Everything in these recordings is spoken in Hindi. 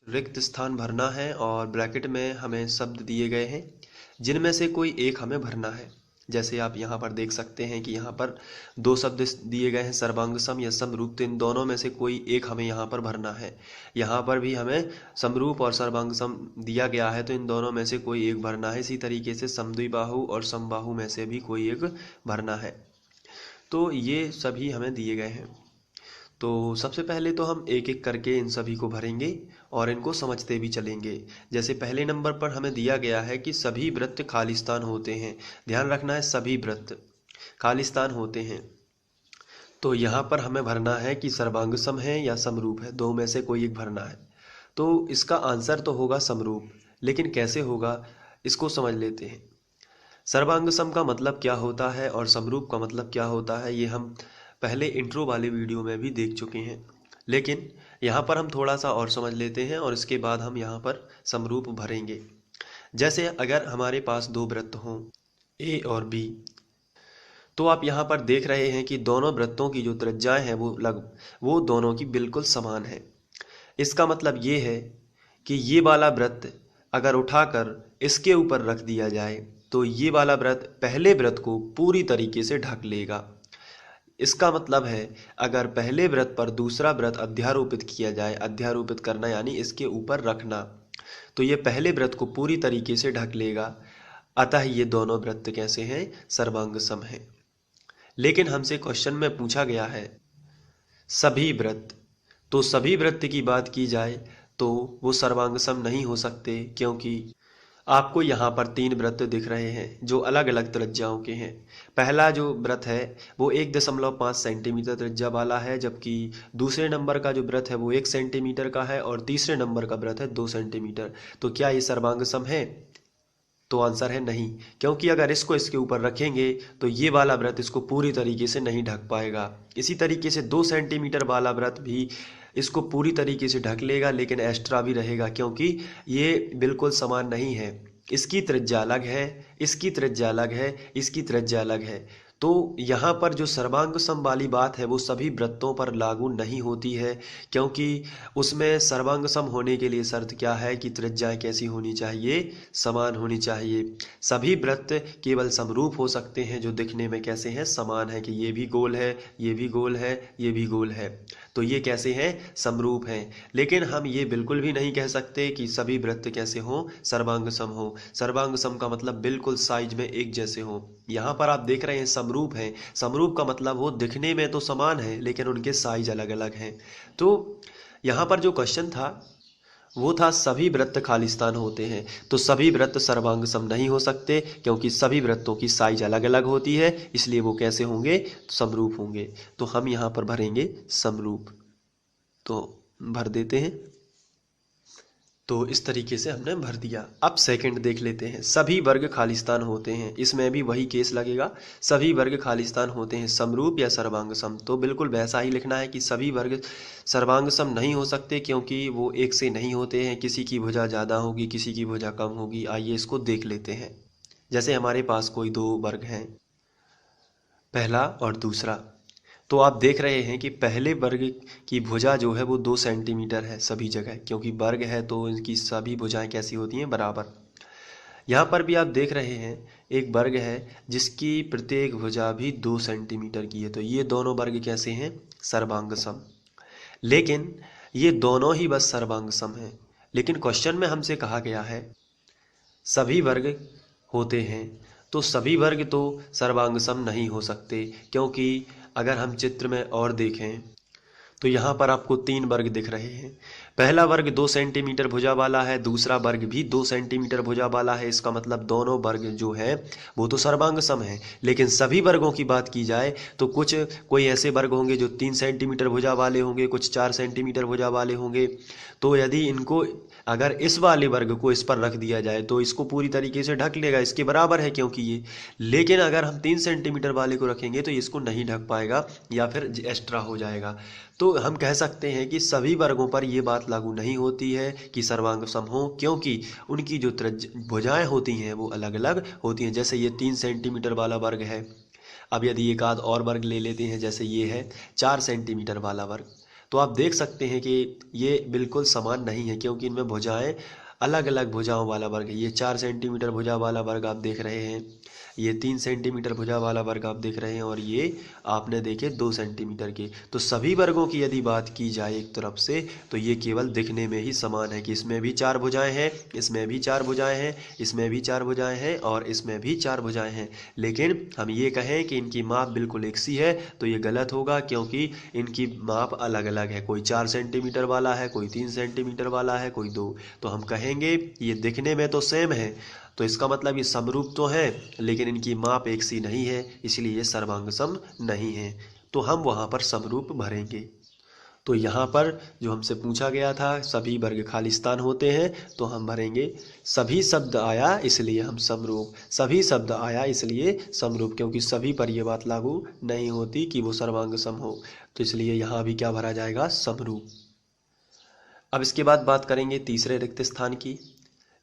रिक्त स्थान भरना है और ब्रैकेट में हमें शब्द दिए गए हैं जिनमें से कोई एक हमें भरना है। जैसे आप यहाँ पर देख सकते हैं कि यहाँ पर दो शब्द दिए गए हैं, सर्वांग सम या समरूप। तो इन दोनों में से कोई एक हमें यहाँ पर भरना है। यहाँ पर भी हमें समरूप और सर्वांग सम दिया गया है, तो इन दोनों में से कोई एक भरना है। इसी तरीके से समद्विबाहु और समबाहु में से भी कोई एक भरना है। तो ये सभी हमें दिए गए हैं। तो सबसे पहले तो हम एक एक करके इन सभी को भरेंगे और इनको समझते भी चलेंगे। जैसे पहले नंबर पर हमें दिया गया है कि सभी वृत्त खालिस्तान होते हैं। ध्यान रखना है, सभी वृत्त खालिस्तान होते हैं। तो यहाँ पर हमें भरना है कि सर्वांग सम है या समरूप है, दो में से कोई एक भरना है। तो इसका आंसर तो होगा समरूप, लेकिन कैसे होगा इसको समझ लेते हैं। सर्वांग सम का मतलब क्या होता है और समरूप का मतलब क्या होता है, ये हम पहले इंट्रो वाले वीडियो में भी देख चुके हैं। लेकिन यहाँ पर हम थोड़ा सा और समझ लेते हैं और इसके बाद हम यहाँ पर समरूप भरेंगे। जैसे अगर हमारे पास दो वृत्त हों, ए और बी, तो आप यहाँ पर देख रहे हैं कि दोनों वृत्तों की जो त्रिज्याएं हैं वो दोनों की बिल्कुल समान है। इसका मतलब ये है कि ये वाला वृत्त अगर उठाकर इसके ऊपर रख दिया जाए तो ये वाला वृत्त पहले वृत्त को पूरी तरीके से ढक लेगा। इसका मतलब है अगर पहले वृत्त पर दूसरा वृत्त अध्यारोपित किया जाए, अध्यारोपित करना यानी इसके ऊपर रखना, तो ये पहले वृत्त को पूरी तरीके से ढक लेगा। अतः ये दोनों वृत्त कैसे हैं, सर्वांग सम हैं। लेकिन हमसे क्वेश्चन में पूछा गया है सभी वृत्त, तो सभी वृत्त की बात की जाए तो वो सर्वांग सम नहीं हो सकते, क्योंकि आपको यहाँ पर तीन वृत्त दिख रहे हैं जो अलग अलग त्रिज्याओं के हैं। पहला जो वृत्त है वो 1.5 सेंटीमीटर त्रिज्या वाला है, जबकि दूसरे नंबर का जो वृत्त है वो 1 सेंटीमीटर का है और तीसरे नंबर का वृत्त है 2 सेंटीमीटर। तो क्या ये सर्वांग सम है? तो आंसर है नहीं, क्योंकि अगर इसको इसके ऊपर रखेंगे तो ये वाला वृत्त इसको पूरी तरीके से नहीं ढक पाएगा। इसी तरीके से 2 सेंटीमीटर वाला वृत्त भी इसको पूरी तरीके से ढक लेगा, लेकिन एक्स्ट्रा भी रहेगा, क्योंकि ये बिल्कुल समान नहीं है। इसकी त्रिज्या अलग है, इसकी त्रिज्या अलग है, इसकी त्रिज्या अलग है। तो यहाँ पर जो सर्वांग सम वाली बात है वो सभी वृत्तों पर लागू नहीं होती है, क्योंकि उसमें सर्वांग सम होने के लिए शर्त क्या है कि त्रिज्याएं कैसी होनी चाहिए, समान होनी चाहिए। सभी वृत्त केवल समरूप हो सकते हैं जो दिखने में कैसे हैं, समान है, कि ये भी गोल है, ये भी गोल है, ये भी गोल है, तो ये कैसे हैं, समरूप हैं। लेकिन हम ये बिल्कुल भी नहीं कह सकते कि सभी वृत्त कैसे हों, सर्वांग सम हो। सर्वांग सम का मतलब बिल्कुल साइज में एक जैसे हों। यहाँ पर आप देख रहे हैं समरूप हैं, समरूप का मतलब वो दिखने में तो समान है लेकिन उनके साइज अलग अलग हैं। तो यहाँ पर जो क्वेश्चन था वो था सभी वृत्त खालिस्तान होते हैं, तो सभी वृत्त सर्वांग सम नहीं हो सकते, क्योंकि सभी वृत्तों की साइज अलग अलग होती है, इसलिए वो कैसे होंगे, समरूप होंगे। तो हम यहाँ पर भरेंगे समरूप, तो भर देते हैं। तो इस तरीके से हमने भर दिया। अब सेकंड देख लेते हैं, सभी वर्ग खालिस्तान होते हैं। इसमें भी वही केस लगेगा, सभी वर्ग खालिस्तान होते हैं, समरूप या सर्वांग सम। तो बिल्कुल वैसा ही लिखना है कि सभी वर्ग सर्वांग सम नहीं हो सकते, क्योंकि वो एक से नहीं होते हैं, किसी की भुजा ज़्यादा होगी, किसी की भुजा कम होगी। आइए इसको देख लेते हैं। जैसे हमारे पास कोई दो वर्ग हैं, पहला और दूसरा, तो आप देख रहे हैं कि पहले वर्ग की भुजा जो है वो 2 सेंटीमीटर है सभी जगह, क्योंकि वर्ग है तो इनकी सभी भुजाएं कैसी होती हैं, बराबर। यहाँ पर भी आप देख रहे हैं एक वर्ग है जिसकी प्रत्येक भुजा भी 2 सेंटीमीटर की है, तो ये दोनों वर्ग कैसे हैं, सर्वांग सम। लेकिन ये दोनों ही बस सर्वांग सम हैं। लेकिन क्वेश्चन में हमसे कहा गया है सभी वर्ग होते हैं, तो सभी वर्ग तो सर्वांग सम नहीं हो सकते, क्योंकि अगर हम चित्र में और देखें तो यहाँ पर आपको 3 वर्ग दिख रहे हैं। पहला वर्ग 2 सेंटीमीटर भुजा वाला है, दूसरा वर्ग भी 2 सेंटीमीटर भुजा वाला है। इसका मतलब दोनों वर्ग जो है वो तो सर्वांग सम है। लेकिन सभी वर्गों की बात की जाए तो कोई ऐसे वर्ग होंगे जो 3 सेंटीमीटर भुजा वाले होंगे, कुछ 4 सेंटीमीटर भुजा वाले होंगे। तो यदि इनको अगर इस वाले वर्ग को इस पर रख दिया जाए तो इसको पूरी तरीके से ढक लेगा, इसके बराबर है क्योंकि ये। लेकिन अगर हम 3 सेंटीमीटर वाले को रखेंगे तो इसको नहीं ढक पाएगा या फिर एक्स्ट्रा हो जाएगा। तो हम कह सकते हैं कि सभी वर्गों पर ये बात लागू नहीं होती है कि सर्वांग सम हो, क्योंकि उनकी जो भुजाएं होती हैं वो अलग अलग होती हैं। जैसे ये 3 सेंटीमीटर वाला वर्ग है, अब यदि एक आध और वर्ग ले लेते हैं, जैसे ये है 4 सेंटीमीटर वाला वर्ग, तो आप देख सकते हैं कि ये बिल्कुल समान नहीं है, क्योंकि इनमें भुजाएं अलग अलग भुजाओं वाला वर्ग है। ये 4 सेंटीमीटर भुजा वाला वर्ग आप देख रहे हैं, ये 3 सेंटीमीटर भुजा वाला वर्ग आप देख रहे हैं, और ये आपने देखे 2 सेंटीमीटर के। तो सभी वर्गों की यदि बात की जाए एक तरफ से, तो ये केवल दिखने में ही समान है कि इसमें भी 4 भुजाएं हैं, इसमें भी 4 भुजाएं हैं, इसमें भी 4 भुजाएं हैं और इसमें भी 4 भुजाएं हैं। लेकिन हम ये कहें कि इनकी माप बिल्कुल एक सी है तो ये गलत होगा, क्योंकि इनकी माप अलग अलग है। कोई 4 सेंटीमीटर वाला है, कोई 3 सेंटीमीटर वाला है, कोई 2। तो हम कहेंगे ये दिखने में तो सेम है, तो इसका मतलब ये समरूप तो है, लेकिन इनकी माप एक सी नहीं है, इसलिए ये सर्वांग सम नहीं है। तो हम वहाँ पर समरूप भरेंगे। तो यहाँ पर जो हमसे पूछा गया था सभी वर्ग खाली स्थान होते हैं, तो हम भरेंगे सभी शब्द आया इसलिए हम समरूप, सभी शब्द आया इसलिए समरूप, क्योंकि सभी पर यह बात लागू नहीं होती कि वो सर्वांग सम हो। तो इसलिए यहाँ भी क्या भरा जाएगा, समरूप। अब इसके बाद बात करेंगे तीसरे रिक्त स्थान की।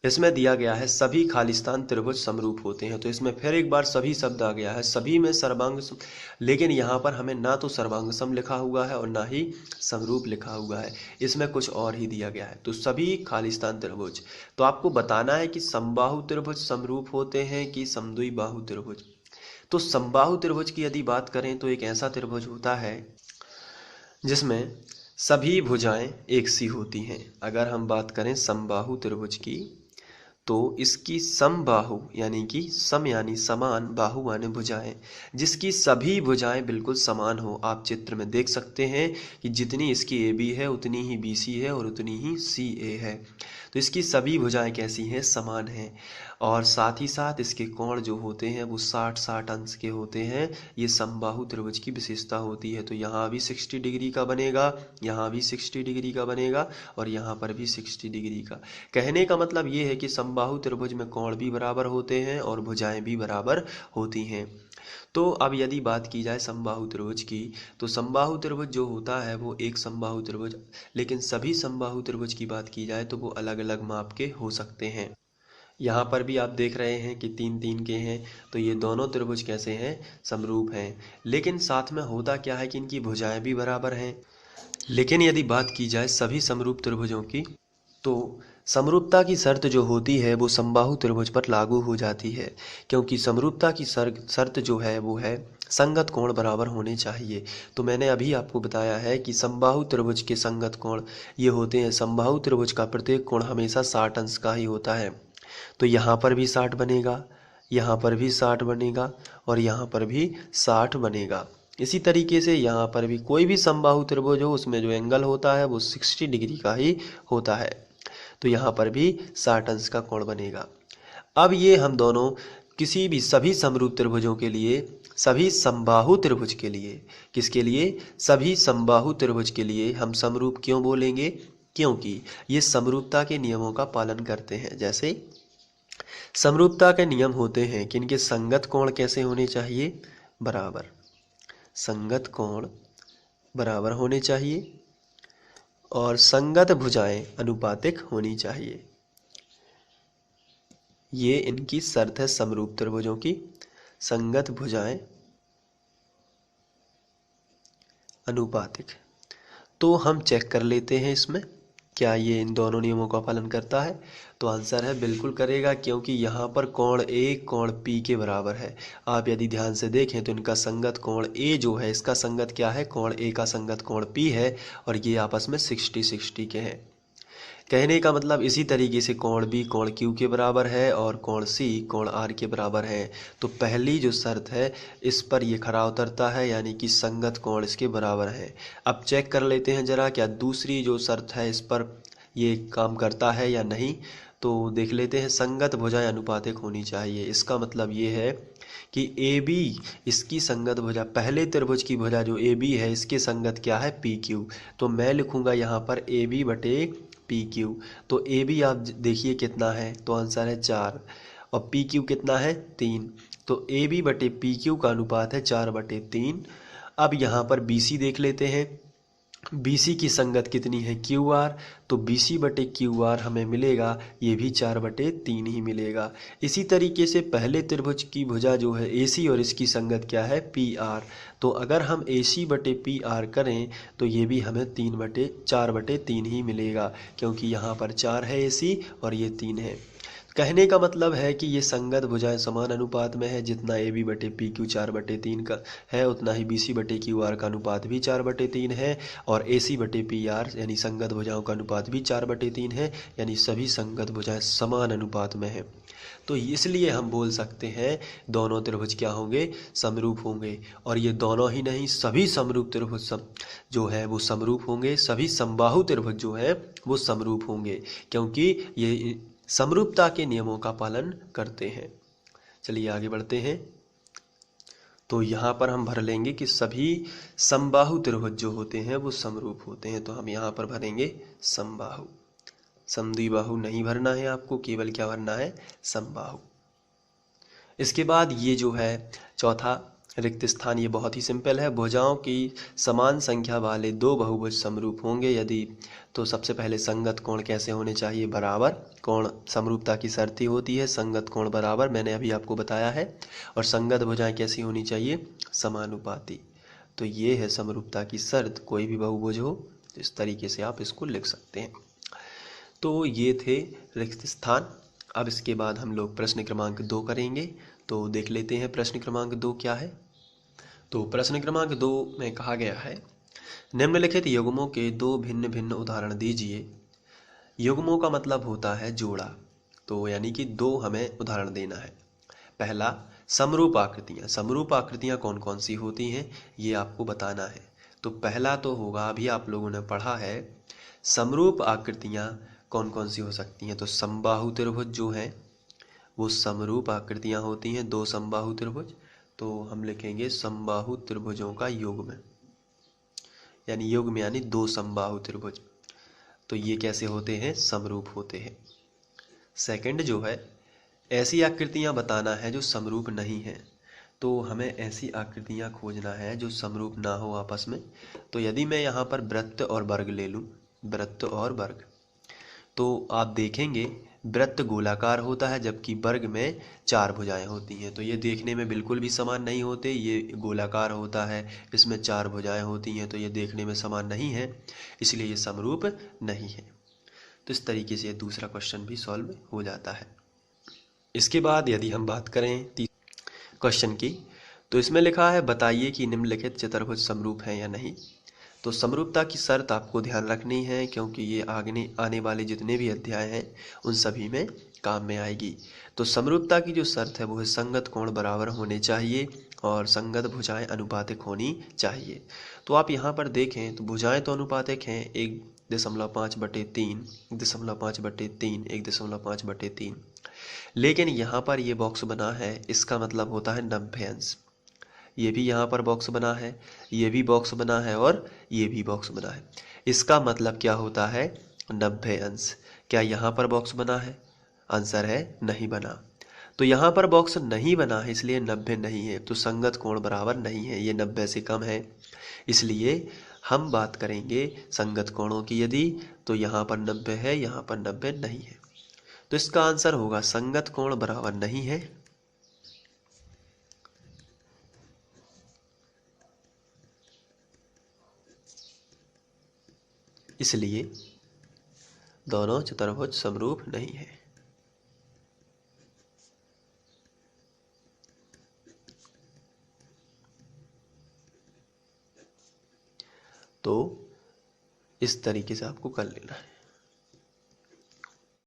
इसमें दिया गया है सभी खालिस्तान त्रिभुज समरूप होते हैं। तो इसमें फिर एक बार सभी शब्द आ गया है, सभी में सर्वांग सम, लेकिन यहाँ पर हमें ना तो सर्वांग सम लिखा हुआ है और ना ही समरूप लिखा हुआ है, इसमें कुछ और ही दिया गया है। तो सभी खालिस्तान त्रिभुज, तो आपको बताना है कि समबाहु त्रिभुज समरूप होते हैं कि समद्विबाहु त्रिभुज। तो समबाहु त्रिभुज की यदि बात करें तो एक ऐसा त्रिभुज होता है जिसमें सभी भुजाएं एक सी होती हैं। अगर हम बात करें समबाहु त्रिभुज की, तो इसकी समबाहु यानी कि सम यानी समान, बाहु माने भुजाएं, जिसकी सभी भुजाएं बिल्कुल समान हो। आप चित्र में देख सकते हैं कि जितनी इसकी ए बी है उतनी ही बी सी है और उतनी ही सी ए है। तो इसकी सभी भुजाएं कैसी हैं, समान हैं, और साथ ही साथ इसके कोण जो होते हैं वो 60-60 अंश के होते हैं। ये समबाहु त्रिभुज की विशेषता होती है। तो यहाँ भी 60 डिग्री का बनेगा, यहाँ भी 60 डिग्री का बनेगा और यहाँ पर भी 60 डिग्री का। कहने का मतलब ये है कि समबाहु त्रिभुज में कोण भी बराबर होते हैं और भुजाएं भी बराबर होती हैं। तो अब यदि बात की जाए समबाहु त्रिभुज की, तो समबाहु त्रिभुज जो होता है वो एक समबाहु त्रिभुज, लेकिन सभी समबाहु त्रिभुज की बात की जाए तो वो अलग अलग माप के हो सकते हैं। यहाँ पर भी आप देख रहे हैं कि 3-3 के हैं, तो ये दोनों त्रिभुज कैसे हैं, समरूप हैं। लेकिन साथ में होता क्या है कि इनकी भुजाएं भी बराबर हैं। लेकिन यदि बात की जाए सभी समरूप त्रिभुजों की, तो समरूपता की शर्त जो होती है वो समबाहु त्रिभुज पर लागू हो जाती है, क्योंकि समरूपता की शर्त जो है वो है संगत कोण बराबर होने चाहिए। तो मैंने अभी आपको बताया है कि समबाहु त्रिभुज के संगत कोण ये होते हैं, समबाहु त्रिभुज का प्रत्येक कोण हमेशा 60 अंश का ही होता है। तो यहाँ पर भी 60 बनेगा, यहाँ पर भी 60 बनेगा और यहाँ पर भी 60 बनेगा। इसी तरीके से यहाँ पर भी कोई भी समबाहु त्रिभुज हो उसमें जो एंगल होता है वो 60 डिग्री का ही होता है। तो यहाँ पर भी 60 अंश का कोण बनेगा। अब ये हम दोनों किसी भी सभी समरूप त्रिभुजों के लिए, सभी समबाहु त्रिभुज के लिए, किसके लिए, सभी समबाहु त्रिभुज के लिए हम समरूप क्यों बोलेंगे, क्योंकि ये समरूपता के नियमों का पालन करते हैं। जैसे समरूपता के नियम होते हैं कि इनके संगत कोण कैसे होने चाहिए, बराबर, संगत कोण बराबर होने चाहिए और संगत भुजाएं अनुपातिक होनी चाहिए। ये इनकी शर्त है समरूप त्रिभुजों की, संगत भुजाएं अनुपातिक। तो हम चेक कर लेते हैं इसमें क्या ये इन दोनों नियमों का पालन करता है। तो आंसर है बिल्कुल करेगा, क्योंकि यहाँ पर कोण ए कोण पी के बराबर है। आप यदि ध्यान से देखें तो इनका संगत कोण ए जो है, इसका संगत क्या है, कोण ए का संगत कोण पी है, और ये आपस में 60-60 के हैं। कहने का मतलब इसी तरीके से कोण बी कोण क्यू के बराबर है और कोण सी कोण आर के बराबर है। तो पहली जो शर्त है इस पर ये खरा उतरता है, यानी कि संगत कोण इसके बराबर है। अब चेक कर लेते हैं जरा क्या दूसरी जो शर्त है इस पर ये काम करता है या नहीं। तो देख लेते हैं, संगत भुजाएं अनुपातिक होनी चाहिए। इसका मतलब ये है कि ए बी इसकी संगत भुजा, पहले त्रिभुज की भुजा जो ए बी है इसके संगत क्या है, पी क्यू। तो मैं लिखूंगा यहाँ पर ए बी बटे पी क्यू। तो ए बी आप देखिए कितना है, तो आंसर है 4 और पी क्यू कितना है, 3। तो ए बी बटे पी क्यू का अनुपात है 4/3। अब यहाँ पर बी सी देख लेते हैं। BC की संगत कितनी है QR, तो BC बटे QR हमें मिलेगा, ये भी 4/3 ही मिलेगा। इसी तरीके से पहले त्रिभुज की भुजा जो है AC और इसकी संगत क्या है PR, तो अगर हम AC बटे PR करें तो ये भी हमें 4/3 ही मिलेगा, क्योंकि यहाँ पर 4 है AC और ये 3 है। कहने का मतलब है कि ये संगत भुजाएं समान अनुपात में है, जितना AB बटे PQ 4/3 का है उतना ही BC बटे QR का अनुपात भी 4/3 है, और AC बटे PR यानी संगत भुजाओं का अनुपात भी 4/3 है, यानी सभी संगत भुजाएं समान अनुपात में है। तो इसलिए हम बोल सकते हैं दोनों त्रिभुज क्या होंगे, समरूप होंगे। और ये दोनों ही नहीं, सभी समरूप त्रिभुज जो है वो समरूप होंगे, सभी समबाहु त्रिभुज जो है वो समरूप होंगे, क्योंकि ये समरूपता के नियमों का पालन करते हैं। चलिए आगे बढ़ते हैं। तो यहाँ पर हम भर लेंगे कि सभी समबाहु त्रिभुज जो होते हैं वो समरूप होते हैं, तो हम यहाँ पर भरेंगे समबाहु। समद्विबाहु नहीं भरना है आपको, केवल क्या भरना है, समबाहु। इसके बाद ये जो है चौथा रिक्त स्थान, ये बहुत ही सिंपल है। भुजाओं की समान संख्या वाले दो बहुभुज समरूप होंगे यदि, तो सबसे पहले संगत कोण कैसे होने चाहिए, बराबर। कोण समरूपता की शर्त ही होती है संगत कोण बराबर, मैंने अभी आपको बताया है। और संगत भुजाएं कैसी होनी चाहिए, समानुपाती। तो ये है समरूपता की शर्त, कोई भी बहुभुज हो इस तरीके से आप इसको लिख सकते हैं। तो ये थे रिक्त स्थान। अब इसके बाद हम लोग प्रश्न क्रमांक 2 करेंगे। तो देख लेते हैं प्रश्न क्रमांक 2 क्या है। तो प्रश्न क्रमांक 2 में कहा गया है, निम्नलिखित युग्मों के दो भिन्न भिन्न उदाहरण दीजिए। युग्मों का मतलब होता है जोड़ा, तो यानी कि दो हमें उदाहरण देना है। पहला, समरूप आकृतियाँ। समरूप आकृतियाँ कौन कौन सी होती हैं ये आपको बताना है। तो पहला तो होगा, अभी आप लोगों ने पढ़ा है, समरूप आकृतियाँ कौन कौन सी हो सकती हैं। तो समबाहु त्रिभुज जो हैं वो समरूप आकृतियाँ होती हैं, दो समबाहु त्रिभुज। तो हम लिखेंगे समबाहु त्रिभुजों का युग्म, यानी युग्म यानी दो समबाहु त्रिभुज। तो ये कैसे होते हैं, समरूप होते हैं। सेकंड जो है, ऐसी आकृतियाँ बताना है जो समरूप नहीं हैं। तो हमें ऐसी आकृतियाँ खोजना है जो समरूप ना हो आपस में। तो यदि मैं यहाँ पर वृत्त और वर्ग ले लूँ, वृत्त और वर्ग, तो आप देखेंगे वृत्त गोलाकार होता है जबकि वर्ग में 4 भुजाएं होती हैं। तो ये देखने में बिल्कुल भी समान नहीं होते, ये गोलाकार होता है इसमें 4 भुजाएं होती हैं, तो ये देखने में समान नहीं है, इसलिए ये समरूप नहीं है। तो इस तरीके से दूसरा क्वेश्चन भी सॉल्व हो जाता है। इसके बाद यदि हम बात करें क्वेश्चन की, तो इसमें लिखा है बताइए कि निम्नलिखित चतुर्भुज समरूप हैं या नहीं। तो समरूपता की शर्त आपको ध्यान रखनी है, क्योंकि ये आगे आने वाले जितने भी अध्याय हैं उन सभी में काम में आएगी। तो समरूपता की जो शर्त है वो है संगत कोण बराबर होने चाहिए और संगत भुजाएं अनुपातिक होनी चाहिए। तो आप यहाँ पर देखें तो भुजाएं तो अनुपातिक हैं, 1.5/3, 1.5/3, 1.5/3, लेकिन यहाँ पर ये बॉक्स बना है, इसका मतलब होता है 90 अंश। ये भी यहाँ पर बॉक्स बना है, ये भी बॉक्स बना है और ये भी बॉक्स बना है। इसका मतलब क्या होता है, 90 अंश। क्या यहाँ पर बॉक्स बना है, आंसर है नहीं बना। तो यहाँ पर बॉक्स नहीं बना है इसलिए 90 नहीं है, तो संगत कोण बराबर नहीं है, ये 90 से कम है। इसलिए हम बात करेंगे संगत कोणों की यदि, तो यहाँ पर 90 है, यहाँ पर 90 नहीं है। तो इसका आंसर होगा संगत कोण बराबर नहीं है, इसलिए दोनों चतुर्भुज समरूप नहीं है। तो इस तरीके से आपको कर लेना है।